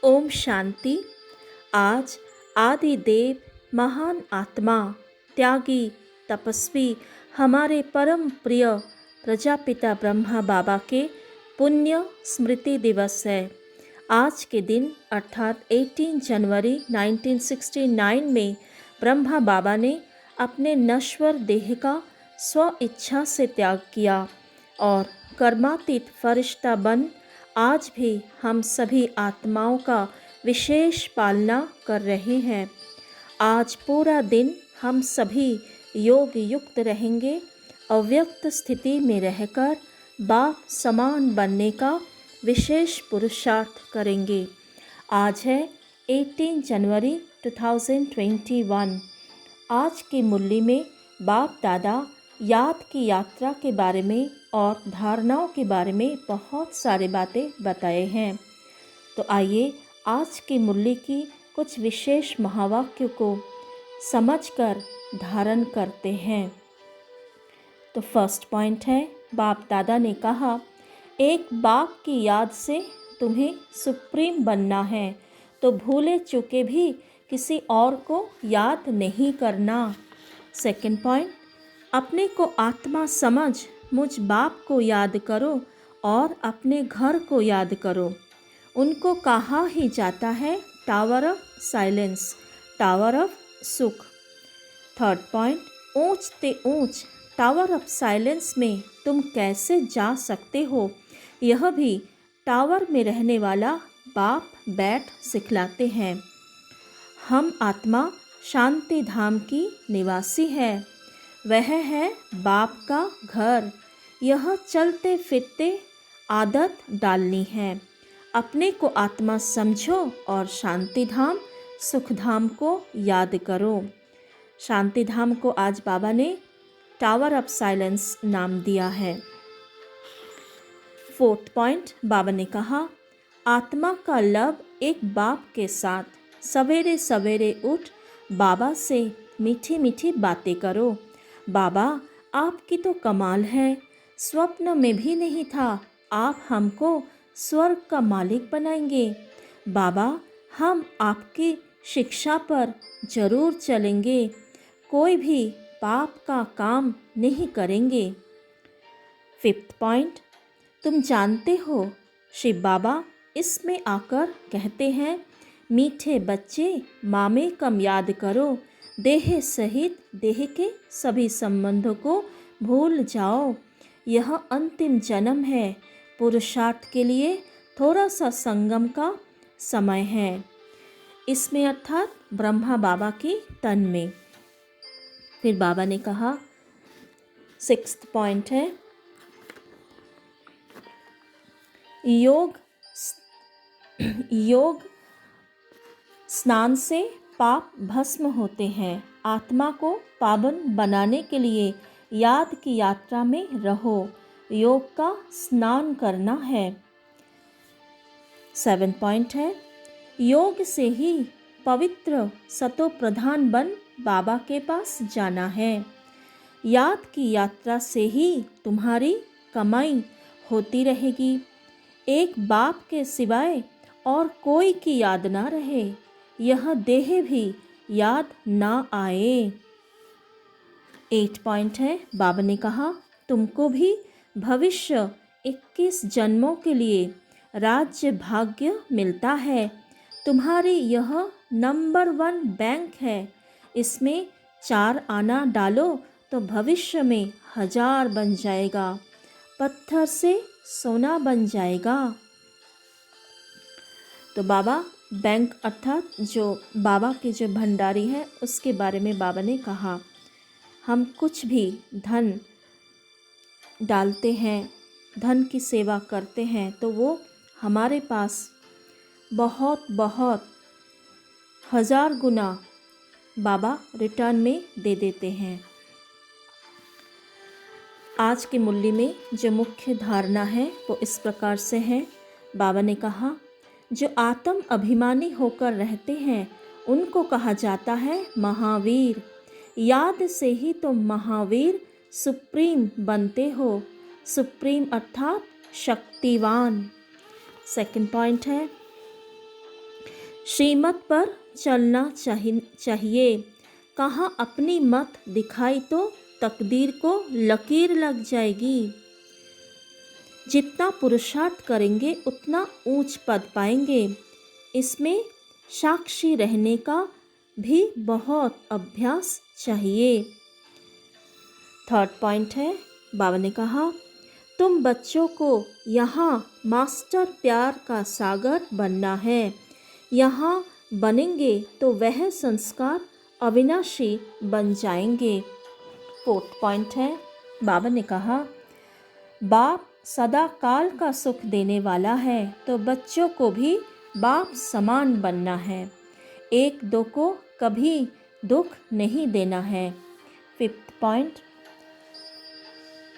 ओम शांति। आज आदि देव महान आत्मा त्यागी तपस्वी हमारे परम प्रिय प्रजापिता ब्रह्मा बाबा के पुण्य स्मृति दिवस है। आज के दिन अर्थात 18 जनवरी 1969 में ब्रह्मा बाबा ने अपने नश्वर देह का स्व इच्छा से त्याग किया और कर्मातीत फरिश्ता बन आज भी हम सभी आत्माओं का विशेष पालना कर रहे हैं। आज पूरा दिन हम सभी योग युक्त रहेंगे, अव्यक्त स्थिति में रहकर बाप समान बनने का विशेष पुरुषार्थ करेंगे। आज है 18 जनवरी 2021। आज की मुरली में बाप दादा याद की यात्रा के बारे में और धारणाओं के बारे में बहुत सारी बातें बताए हैं। तो आइए आज की मुरली की कुछ विशेष महावाक्यों को समझकर धारण करते हैं। तो फर्स्ट पॉइंट है, बाप दादा ने कहा, एक बाप की याद से तुम्हें सुप्रीम बनना है तो भूले चुके भी किसी और को याद नहीं करना। सेकंड पॉइंट, अपने को आत्मा समझ मुझ बाप को याद करो और अपने घर को याद करो। उनको कहा ही जाता है tower of silence, tower of सुख। थर्ड पॉइंट, ऊंच ते ऊंच टावर ऑफ साइलेंस में तुम कैसे जा सकते हो, यह भी टावर में रहने वाला बाप बैठ सिखलाते हैं। हम आत्मा शांति धाम की निवासी है, वह है बाप का घर। यह चलते फिरते आदत डालनी है। अपने को आत्मा समझो और शांति धाम सुख धाम को याद करो। शांति धाम को आज बाबा ने टावर ऑफ साइलेंस नाम दिया है। फोर्थ पॉइंट, बाबा ने कहा, आत्मा का लब एक बाप के साथ सवेरे सवेरे उठ बाबा से मीठी मीठी बातें करो। बाबा आपकी तो कमाल है, स्वप्न में भी नहीं था आप हमको स्वर्ग का मालिक बनाएंगे। बाबा हम आपकी शिक्षा पर जरूर चलेंगे, कोई भी पाप का काम नहीं करेंगे। फिफ्थ पॉइंट, तुम जानते हो शिव बाबा इसमें आकर कहते हैं, मीठे बच्चे मामे कम याद करो, देह सहित देह के सभी संबंधों को भूल जाओ। यह अंतिम जन्म है, पुरुषार्थ के लिए थोड़ा सा संगम का समय है। इसमें अर्थात ब्रह्मा बाबा की तन में। फिर बाबा ने कहा, सिक्स्थ पॉइंट है, योग स्नान से पाप भस्म होते हैं। आत्मा को पावन बनाने के लिए याद की यात्रा में रहो, योग का स्नान करना है। 7 पॉइंट है, योग से ही पवित्र सतो प्रधान बन बाबा के पास जाना है। याद की यात्रा से ही तुम्हारी कमाई होती रहेगी। एक बाप के सिवाय और कोई की याद ना रहे, यह देह भी याद ना आए। 8 पॉइंट है, बाबा ने कहा, तुमको भी भविष्य 21 जन्मों के लिए राज्य भाग्य मिलता है। तुम्हारी यह नंबर 1 बैंक है, इसमें 4 आना डालो तो भविष्य में 1000 बन जाएगा, पत्थर से सोना बन जाएगा। तो बाबा बैंक अर्थात जो बाबा के जो भंडारी है उसके बारे में बाबा ने कहा, हम कुछ भी धन डालते हैं, धन की सेवा करते हैं तो वो हमारे पास बहुत बहुत 1000 गुना बाबा रिटर्न में दे देते हैं। आज की मुरली में जो मुख्य धारणा है वो इस प्रकार से है। बाबा ने कहा, जो आत्म अभिमानी होकर रहते हैं उनको कहा जाता है महावीर। याद से ही तुम महावीर सुप्रीम बनते हो। सुप्रीम अर्थात शक्तिवान। सेकंड पॉइंट है, श्रीमत पर चलना चाहिए। कहाँ अपनी मत दिखाई तो तकदीर को लकीर लग जाएगी। जितना पुरुषार्थ करेंगे उतना ऊंच पद पाएंगे। इसमें साक्षी रहने का भी बहुत अभ्यास चाहिए। थर्ड पॉइंट है, बाबा ने कहा तुम बच्चों को यहाँ मास्टर प्यार का सागर बनना है। यहाँ बनेंगे तो वह संस्कार अविनाशी बन जाएंगे। फोर्थ पॉइंट है, बाबा ने कहा बाप सदा काल का सुख देने वाला है तो बच्चों को भी बाप समान बनना है। एक दो को कभी दुख नहीं देना है। फिफ्थ पॉइंट,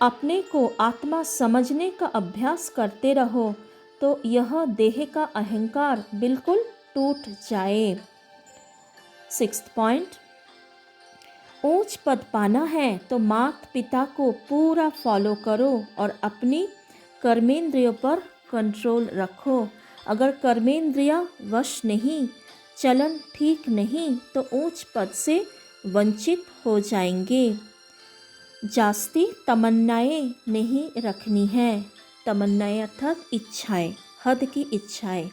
अपने को आत्मा समझने का अभ्यास करते रहो तो यह देह का अहंकार बिल्कुल टूट जाए। सिक्स्थ पॉइंट, ऊंच पद पाना है तो माता पिता को पूरा फॉलो करो और अपनी कर्मेंद्रियों पर कंट्रोल रखो। अगर कर्मेंद्रियां वश नहीं, चलन ठीक नहीं तो ऊंच पद से वंचित हो जाएंगे। जास्ती तमन्नाएं नहीं रखनी है। तमन्नाएं अर्थात इच्छाएं, हद की इच्छाएं।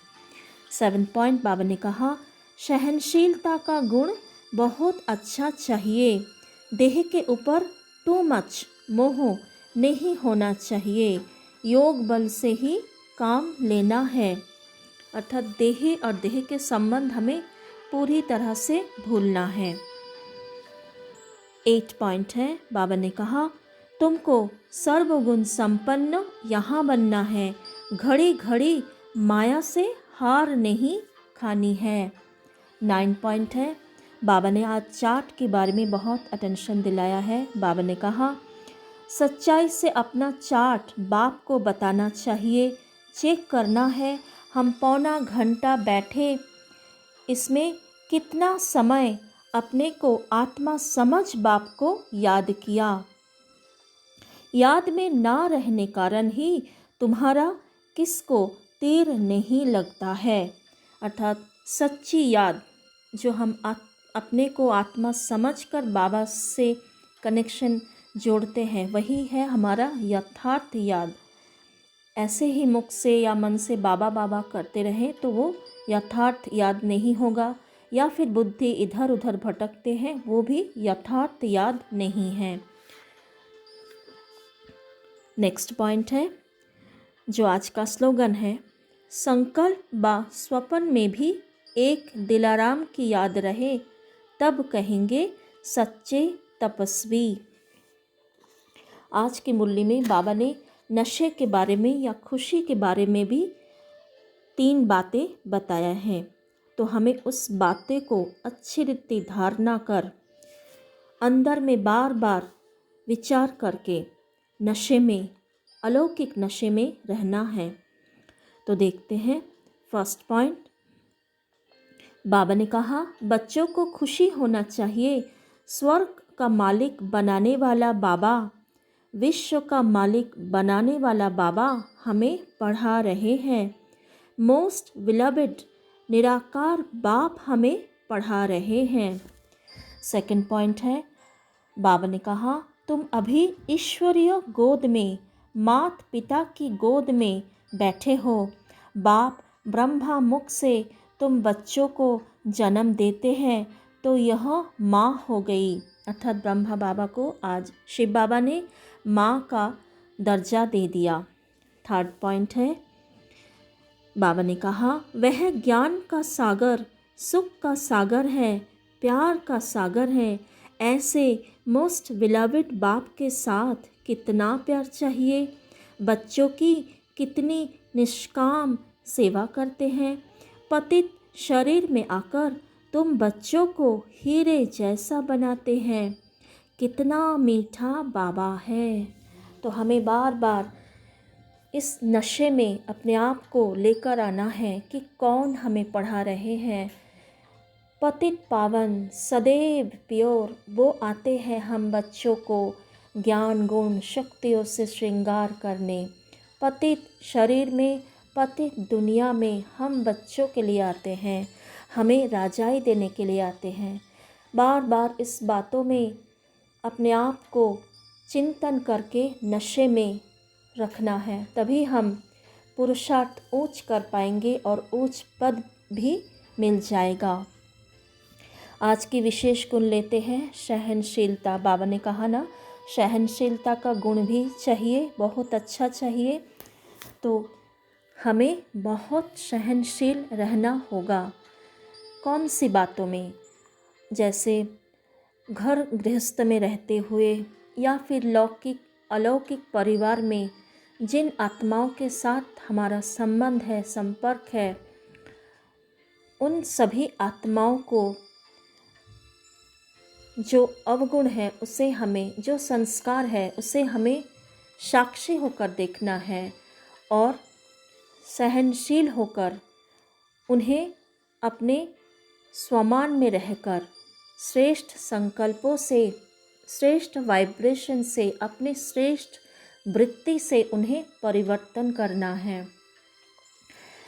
7 पॉइंट, बाबा ने कहा सहनशीलता का गुण बहुत अच्छा चाहिए। देह के ऊपर टू मच मोह नहीं होना चाहिए। योग बल से ही काम लेना है, अर्थात देह और देह के संबंध हमें पूरी तरह से भूलना है। 8 पॉइंट है, बाबा ने कहा तुमको सर्वगुण संपन्न यहाँ बनना है। घड़ी घड़ी माया से हार नहीं खानी है। 9 पॉइंट है, बाबा ने आज चार्ट के बारे में बहुत अटेंशन दिलाया है। बाबा ने कहा सच्चाई से अपना चार्ट बाप को बताना चाहिए। चेक करना है हम पौना घंटा बैठे, इसमें कितना समय अपने को आत्मा समझ बाप को याद किया। याद में ना रहने कारण ही तुम्हारा किसको तीर नहीं लगता है। अर्थात सच्ची याद जो हम अपने को आत्मा समझकर बाबा से कनेक्शन जोड़ते हैं वही है हमारा यथार्थ याद। ऐसे ही मुख से या मन से बाबा बाबा करते रहें तो वो यथार्थ याद नहीं होगा, या फिर बुद्धि इधर उधर भटकते हैं वो भी यथार्थ याद नहीं है। नेक्स्ट पॉइंट है जो आज का स्लोगन है, संकल्प व स्वप्न में भी एक दिलाराम की याद रहे तब कहेंगे सच्चे तपस्वी। आज की मुरली में बाबा ने नशे के बारे में या खुशी के बारे में भी 3 बातें बताया हैं। तो हमें उस बातें को अच्छी रीति धारणा कर अंदर में बार बार विचार करके नशे में, अलौकिक नशे में रहना है। तो देखते हैं फर्स्ट पॉइंट, बाबा ने कहा बच्चों को खुशी होना चाहिए। स्वर्ग का मालिक बनाने वाला बाबा, विश्व का मालिक बनाने वाला बाबा हमें पढ़ा रहे हैं। मोस्ट बिलवेड निराकार बाप हमें पढ़ा रहे हैं। सेकंड पॉइंट है, बाबा ने कहा तुम अभी ईश्वरीय गोद में, मात पिता की गोद में बैठे हो। बाप ब्रह्मा मुख से तुम बच्चों को जन्म देते हैं तो यह माँ हो गई। अर्थात ब्रह्मा बाबा को आज शिव बाबा ने माँ का दर्जा दे दिया। थर्ड पॉइंट है, बाबा ने कहा वह ज्ञान का सागर, सुख का सागर है, प्यार का सागर है। ऐसे मोस्ट बिलवेड बाप के साथ कितना प्यार चाहिए। बच्चों की कितनी निष्काम सेवा करते हैं। पतित शरीर में आकर तुम बच्चों को हीरे जैसा बनाते हैं। कितना मीठा बाबा है। तो हमें बार बार इस नशे में अपने आप को लेकर आना है कि कौन हमें पढ़ा रहे हैं। पतित पावन सदैव प्योर वो आते हैं हम बच्चों को ज्ञान गुण शक्तियों से श्रृंगार करने। पतित शरीर में, पतित दुनिया में हम बच्चों के लिए आते हैं। हमें राजाई देने के लिए आते हैं। बार बार इस बातों में अपने आप को चिंतन करके नशे में रखना है, तभी हम पुरुषार्थ ऊंच कर पाएंगे और ऊंच पद भी मिल जाएगा। आज की विशेष गुण लेते हैं सहनशीलता। बाबा ने कहा ना, सहनशीलता का गुण भी चाहिए, बहुत अच्छा चाहिए। तो हमें बहुत सहनशील रहना होगा। कौन सी बातों में? जैसे घर गृहस्थ में रहते हुए या फिर लौकिक अलौकिक परिवार में जिन आत्माओं के साथ हमारा संबंध है, संपर्क है, उन सभी आत्माओं को जो अवगुण है उसे हमें, जो संस्कार है उसे हमें साक्षी होकर देखना है और सहनशील होकर उन्हें अपने स्वमान में रहकर श्रेष्ठ संकल्पों से, श्रेष्ठ वाइब्रेशन से, अपने श्रेष्ठ वृत्ति से उन्हें परिवर्तन करना है।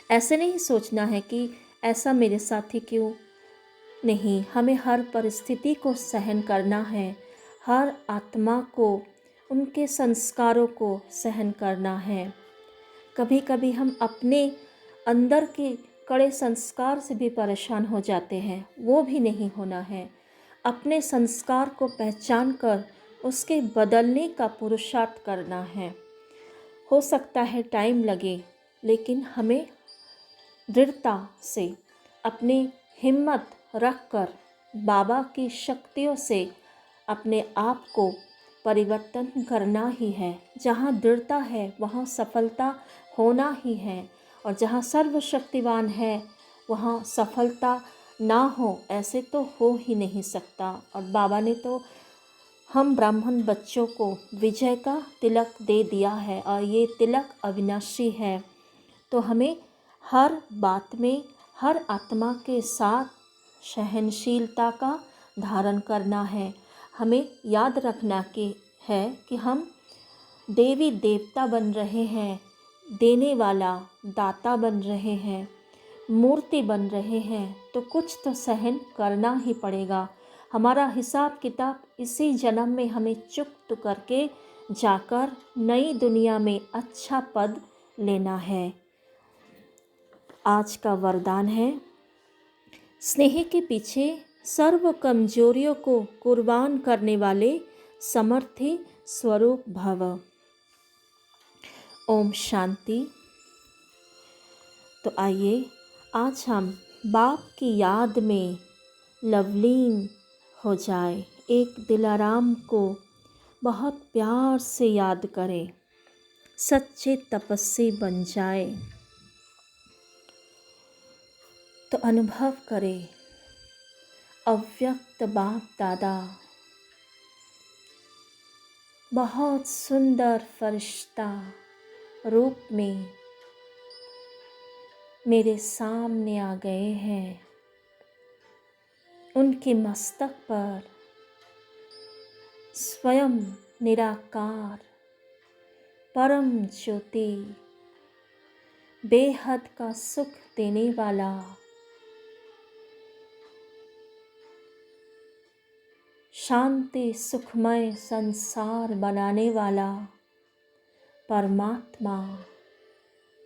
ऐसे नहीं सोचना है कि ऐसा मेरे साथ ही क्यों। नहीं, हमें हर परिस्थिति को सहन करना है, हर आत्मा को, उनके संस्कारों को सहन करना है। कभी कभी हम अपने अंदर के कड़े संस्कार से भी परेशान हो जाते हैं, वो भी नहीं होना है। अपने संस्कार को पहचान कर उसके बदलने का पुरुषार्थ करना है। हो सकता है टाइम लगे, लेकिन हमें दृढ़ता से अपनी हिम्मत रखकर बाबा की शक्तियों से अपने आप को परिवर्तन करना ही है। जहाँ दृढ़ता है वहाँ सफलता होना ही है, और जहाँ सर्वशक्तिवान है वहाँ सफलता ना हो ऐसे तो हो ही नहीं सकता। और बाबा ने तो हम ब्राह्मण बच्चों को विजय का तिलक दे दिया है, और ये तिलक अविनाशी है। तो हमें हर बात में, हर आत्मा के साथ सहनशीलता का धारण करना है। हमें याद रखना कि हम देवी देवता बन रहे हैं, देने वाला दाता बन रहे हैं, मूर्ति बन रहे हैं, तो कुछ तो सहन करना ही पड़ेगा। हमारा हिसाब किताब इसी जन्म में हमें चुकत करके जाकर नई दुनिया में अच्छा पद लेना है। आज का वरदान है, स्नेह के पीछे सर्व कमजोरियों को कुर्बान करने वाले समर्थी स्वरूप भव। ओम शांति। तो आइए आज हम बाप की याद में लवलीन हो जाए, एक दिलाराम को बहुत प्यार से याद करें, सच्चे तपस्वी बन जाए। तो अनुभव करें अव्यक्त बाप दादा बहुत सुंदर फरिश्ता रूप में मेरे सामने आ गए हैं। उनके मस्तक पर स्वयं निराकार परम ज्योति, बेहद का सुख देने वाला, शांति सुखमय संसार बनाने वाला परमात्मा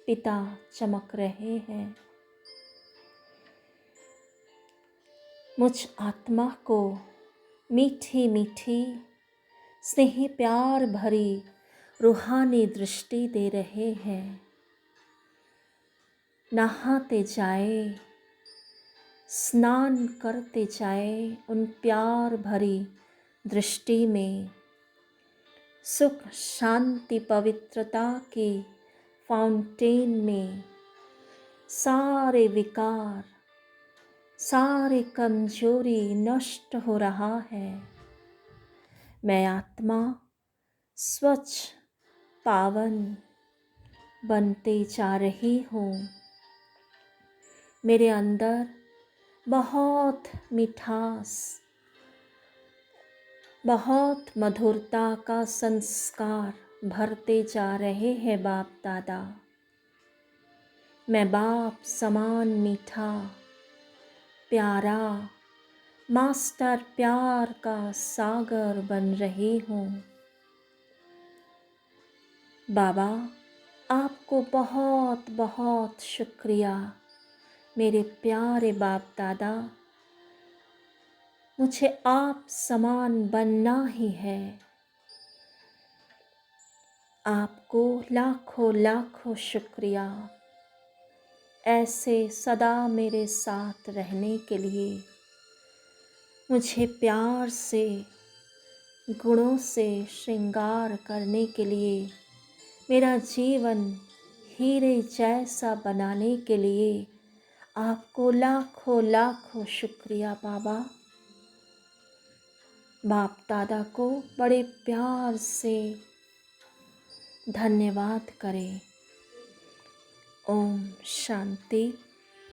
पिता चमक रहे हैं। मुझ आत्मा को मीठी मीठी स्नेह प्यार भरी रूहानी दृष्टि दे रहे हैं। नहाते जाए, स्नान करते जाए उन प्यार भरी दृष्टि में, सुख शांति पवित्रता की फाउंटेन में। सारे विकार, सारे कमजोरी नष्ट हो रहा है। मैं आत्मा स्वच्छ पावन बनते जा रही हूँ। मेरे अंदर बहुत मिठास, बहुत मधुरता का संस्कार भरते जा रहे हैं बाप दादा। मैं बाप समान मीठा, प्यारा मास्टर प्यार का सागर बन रही हूँ। बाबा, आपको बहुत बहुत शुक्रिया मेरे प्यारे बाप दादा। मुझे आप समान बनना ही है। आपको लाखों लाखों शुक्रिया ऐसे सदा मेरे साथ रहने के लिए, मुझे प्यार से गुणों से श्रृंगार करने के लिए, मेरा जीवन हीरे जैसा बनाने के लिए आपको लाखों लाखों शुक्रिया बाबा। बाप दादा को बड़े प्यार से धन्यवाद करें। ओम शांति।